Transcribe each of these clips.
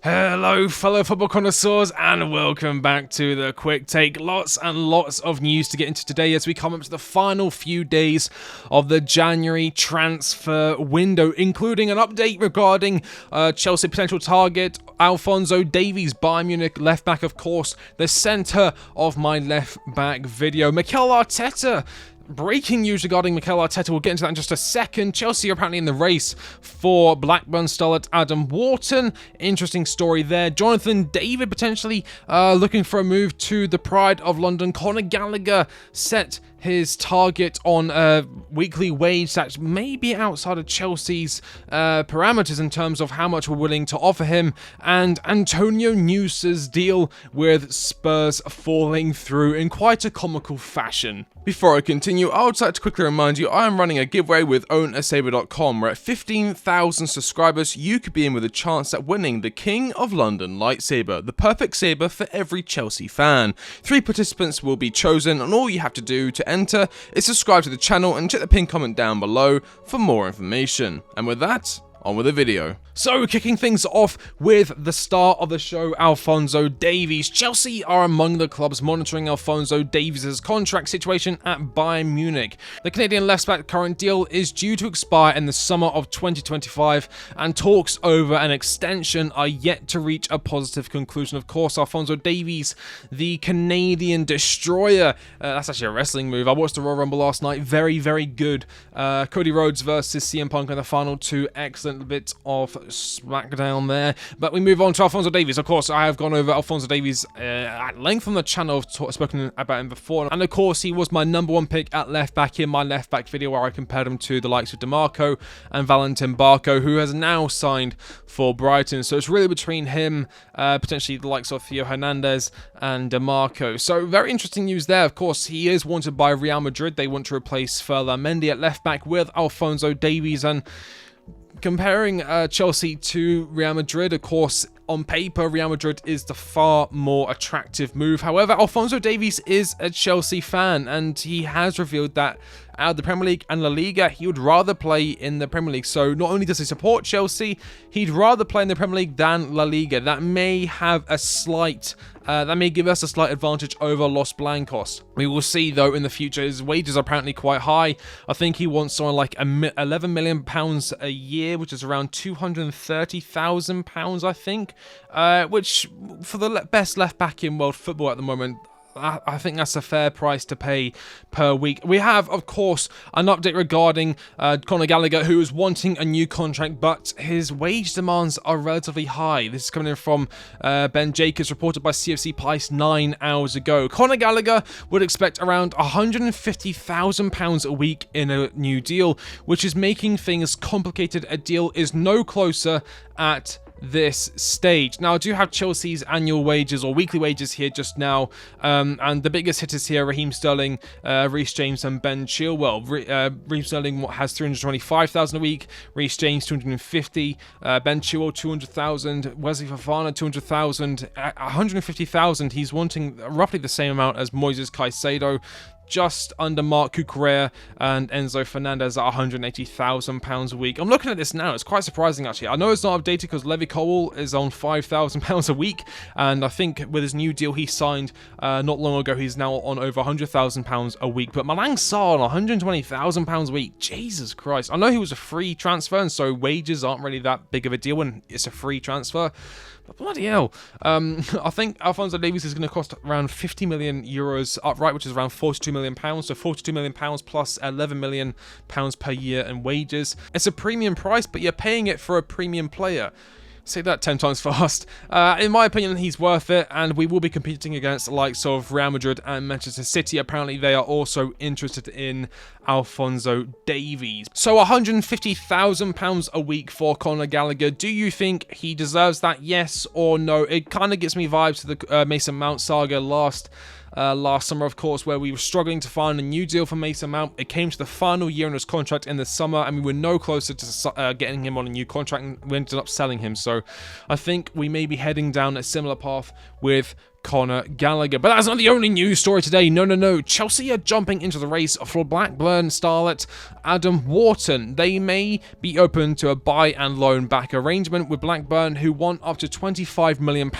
Hello fellow football connoisseurs and welcome back to the Quick Take. Lots and lots of news to get into today as we come up to the final few days of the January transfer window, including an update regarding Chelsea potential target Alphonso Davies, Bayern Munich left back, of course, the centre of my left back video. Mikel Arteta. Breaking news regarding Mikel Arteta, we'll get into that in just a second. Chelsea are apparently in the race for Blackburn starlet Adam Warton. Interesting story there. Jonathan David potentially looking for a move to the Pride of London. Conor Gallagher set his target on a weekly wage that may be outside of Chelsea's parameters in terms of how much we're willing to offer him, and Antonio Nusa's deal with Spurs falling through in quite a comical fashion. Before I continue, I would like to quickly remind you I am running a giveaway with OwnASaber.com where at 15,000 subscribers you could be in with a chance at winning the King of London lightsaber, the perfect saber for every Chelsea fan. 3 participants will be chosen and all you have to do to enter is subscribe to the channel and check the pinned comment down below for more information. And with that, on with the video. So, kicking things off with the star of the show, Alphonso Davies. Chelsea are among the clubs monitoring Alphonso Davies' contract situation at Bayern Munich. The Canadian left-back current deal is due to expire in the summer of 2025, and talks over an extension are yet to reach a positive conclusion. Of course, Alphonso Davies, the Canadian destroyer. That's actually a wrestling move. I watched the Royal Rumble last night. Very, very good. Cody Rhodes versus CM Punk in the final 2. Excellent bit of SmackDown there. But we move on to Alphonso Davies. Of course, I have gone over Alphonso Davies at length on the channel. I've spoken about him before. And of course, he was my number 1 pick at left back in my left back video where I compared him to the likes of DeMarco and Valentin Barco, who has now signed for Brighton. So it's really between him, potentially the likes of Theo Hernandez and DeMarco. So very interesting news there. Of course, he is wanted by Real Madrid. They want to replace Ferland Mendy at left back with Alphonso Davies. And comparing Chelsea to Real Madrid, of course, on paper, Real Madrid is the far more attractive move. However, Alphonso Davies is a Chelsea fan, and he has revealed that out of the Premier League and La Liga, he would rather play in the Premier League. So not only does he support Chelsea, he'd rather play in the Premier League than La Liga. That may have a slight, that may give us a slight advantage over Los Blancos. We will see though in the future. His wages are apparently quite high. I think he wants something like £11 million a year, which is around £230,000, I think. Which for the best left back in world football at the moment, I think that's a fair price to pay per week. We have, of course, an update regarding Conor Gallagher, who is wanting a new contract, but his wage demands are relatively high. This is coming in from Ben Jacobs, reported by CFC Pice 9 hours ago. Conor Gallagher would expect around £150,000 a week in a new deal, which is making things complicated. A deal is no closer at this stage. Now, I do have Chelsea's annual wages or weekly wages here just now, and the biggest hitters here: Raheem Sterling, Reece James, and Ben Chilwell. Raheem Sterling has 325,000 a week, Reece James 250, Ben Chilwell 200,000, Wesley Fofana 200,000, 150,000. He's wanting roughly the same amount as Moises Caicedo, just under Marc Cucurella and Enzo Fernandez at £180,000 a week. I'm looking at this now. It's quite surprising, actually. I know it's not updated because Levy Cole is on £5,000 a week, and I think with his new deal he signed not long ago, he's now on over £100,000 a week. But Malang Sarr on £120,000 a week. Jesus Christ. I know he was a free transfer, and so wages aren't really that big of a deal when it's a free transfer. But bloody hell. I think Alphonso Davies is going to cost around €50 million upright, which is around £42 million. So £42 million plus £11 million per year in wages. It's a premium price, but you're paying it for a premium player. Say that 10 times fast. In my opinion, he's worth it, and we will be competing against the likes of Real Madrid and Manchester City. Apparently, they are also interested in Alphonso Davies. So £150,000 a week for Conor Gallagher. Do you think he deserves that? Yes or no? It kind of gives me vibes to the Mason Mount saga last summer, of course, where we were struggling to find a new deal for Mason Mount. It came to the final year in his contract in the summer, and we were no closer to getting him on a new contract, and we ended up selling him. So I think we may be heading down a similar path with Conor Gallagher. But that's not the only news story today. No. Chelsea are jumping into the race for Blackburn starlet Adam Warton. They may be open to a buy and loan back arrangement with Blackburn, who want up to £25 million,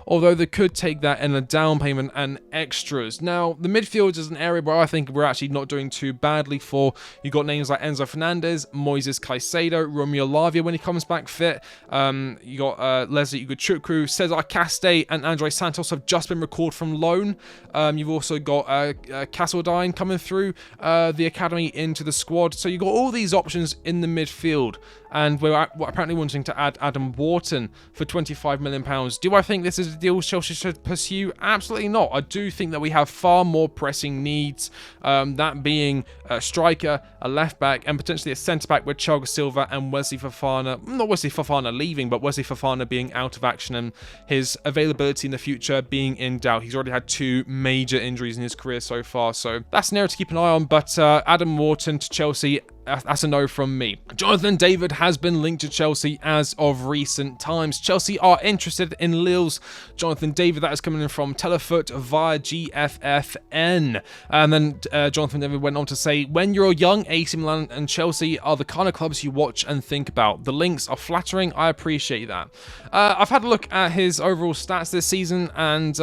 although they could take that in a down payment and extras. Now, the midfield is an area where I think we're actually not doing too badly for. You got names like Enzo Fernandez, Moises Caicedo, Romeo Lavia when he comes back fit. You got Leslie Ugochukwu, Cesar Caste, and Andre Santos have just been recalled from loan. You've also got Castledine coming through the academy into the squad. So you've got all these options in the midfield. And we're apparently wanting to add Adam Warton for £25 million. Do I think this is a deal Chelsea should pursue? Absolutely not. I do think that we have far more pressing needs, that being a striker, a left-back, and potentially a centre-back with Thiago Silva and Wesley Fofana. Not Wesley Fofana leaving, but Wesley Fofana being out of action and his availability in the future being in doubt. He's already had 2 major injuries in his career so far, so that's an area to keep an eye on. But Adam Warton to Chelsea, that's a no from me. Jonathan David has been linked to Chelsea as of recent times. Chelsea are interested in Lille's Jonathan David. That is coming in from Telefoot via GFFN. And then Jonathan David went on to say, when you're young, AC Milan and Chelsea are the kind of clubs you watch and think about. The links are flattering. I appreciate that. I've had a look at his overall stats this season, and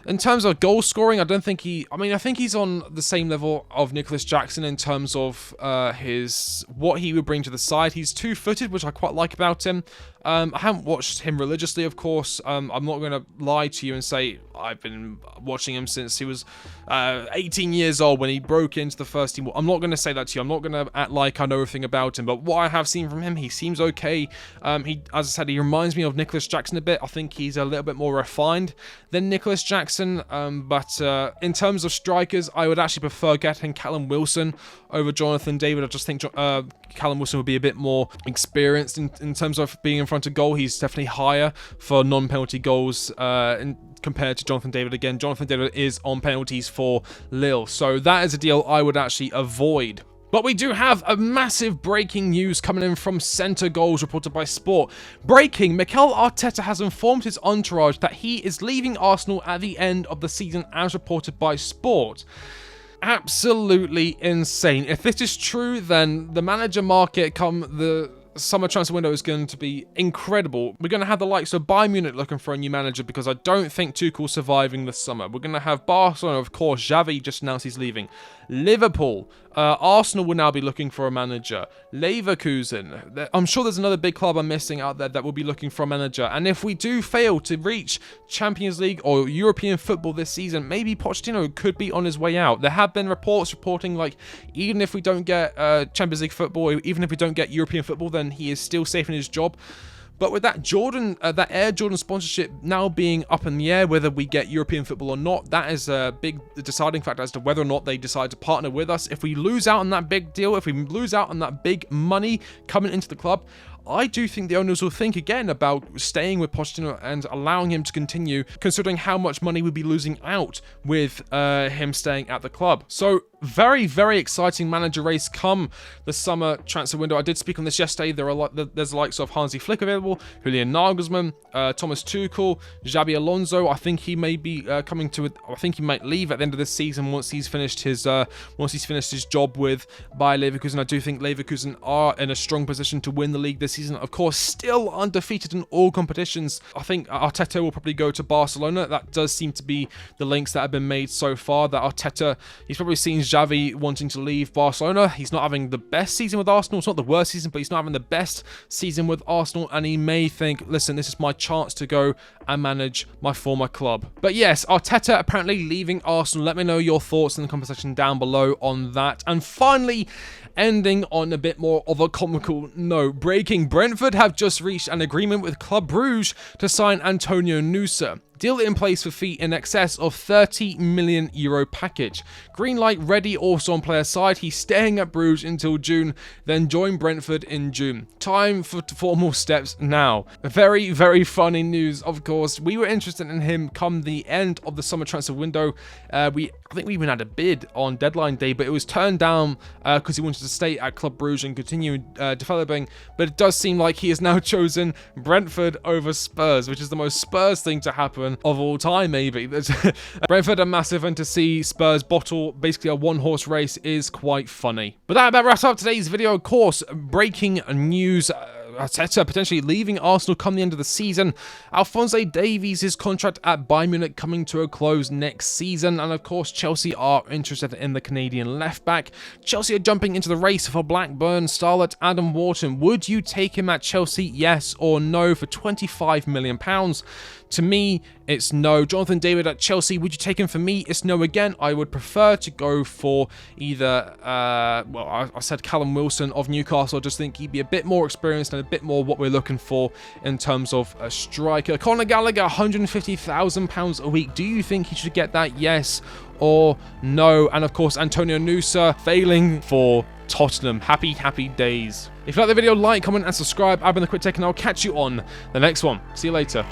in terms of goal scoring, I think he's on the same level of Nicholas Jackson in terms of what he would bring to the side. He's 2-footed, which I quite like about him. I haven't watched him religiously, of course. I'm not going to lie to you and say I've been watching him since he was 18 years old when he broke into the first team. I'm not going to say that to you. I'm not going to act like I know everything about him. But what I have seen from him, he seems okay. As I said, he reminds me of Nicholas Jackson a bit. I think he's a little bit more refined than Nicholas Jackson. But in terms of strikers, I would actually prefer getting Callum Wilson over Jonathan David. I just think Callum Wilson would be a bit more experienced in terms of being in front of goal. He's definitely higher for non-penalty goals compared to Jonathan David. Again, Jonathan David is on penalties for Lille, so that is a deal I would actually avoid. But we do have a massive breaking news coming in from Centre Goals, reported by Sport. Breaking, Mikel Arteta has informed his entourage that he is leaving Arsenal at the end of the season, as reported by Sport. Absolutely insane. If this is true, then the manager market come the summer transfer window is going to be incredible. We're going to have the likes of Bayern Munich looking for a new manager, because I don't think Tuchel's surviving the summer. We're going to have Barcelona, of course. Xavi just announced he's leaving. Liverpool. Arsenal will now be looking for a manager. Leverkusen. I'm sure there's another big club I'm missing out there that will be looking for a manager. And if we do fail to reach Champions League or European football this season, maybe Pochettino could be on his way out. There have been reports reporting like even if we don't get Champions League football, even if we don't get European football, then he is still safe in his job. But with that Air Jordan sponsorship now being up in the air, whether we get European football or not, that is a big deciding factor as to whether or not they decide to partner with us. If we lose out on that big deal, if we lose out on that big money coming into the club, I do think the owners will think again about staying with Pochettino and allowing him to continue, considering how much money we'd be losing out with him staying at the club. So very, very exciting manager race come the summer transfer window. I did speak on this yesterday. There's the likes of Hansi Flick available, Julian Nagelsmann, Thomas Tuchel, Xabi Alonso. I think he may be I think he might leave at the end of this season once he's finished his job with Bayer Leverkusen. I do think Leverkusen are in a strong position to win the league this season. Of course, still undefeated in all competitions. I think Arteta will probably go to Barcelona. That does seem to be the links that have been made so far. That Arteta, he's probably seen Xavi wanting to leave Barcelona. He's not having the best season with Arsenal. It's not the worst season, but he's not having the best season with Arsenal, and he may think, listen, this is my chance to go and manage my former club. But yes, Arteta apparently leaving Arsenal. Let me know your thoughts in the comment section down below on that. And finally, ending on a bit more of a comical note. Breaking, Brentford have just reached an agreement with Club Brugge to sign Antonio Nusa. Deal in place for fee in excess of €30 million package. Green light ready also on player side. He's staying at Bruges until June, then join Brentford in June. Time for formal steps now. Very, very funny news, of course. We were interested in him come the end of the summer transfer window. I think we even had a bid on deadline day, but it was turned down because he wanted to stay at Club Brugge and continue developing. But it does seem like he has now chosen Brentford over Spurs, which is the most Spurs thing to happen. season of all time, maybe. Brentford are massive, and to see Spurs bottle basically a one-horse race is quite funny. But that about wraps up today's video. Of course, breaking news. Arteta potentially leaving Arsenal come the end of the season. Alphonso Davies' contract at Bayern Munich coming to a close next season. And of course, Chelsea are interested in the Canadian left-back. Chelsea are jumping into the race for Blackburn starlet Adam Warton. Would you take him at Chelsea, yes or no, for £25 million? To me, it's no. Jonathan David at Chelsea, would you take him? For me, it's no again. I would prefer to go for either, well, I said Callum Wilson of Newcastle. I just think he'd be a bit more experienced and a bit more what we're looking for in terms of a striker. Conor Gallagher, £150,000 a week. Do you think he should get that? Yes or no? And of course, Antonio Nusa failing for Tottenham. Happy days. If you like the video, like, comment, and subscribe. I've been the Quick Take, and I'll catch you on the next one. See you later.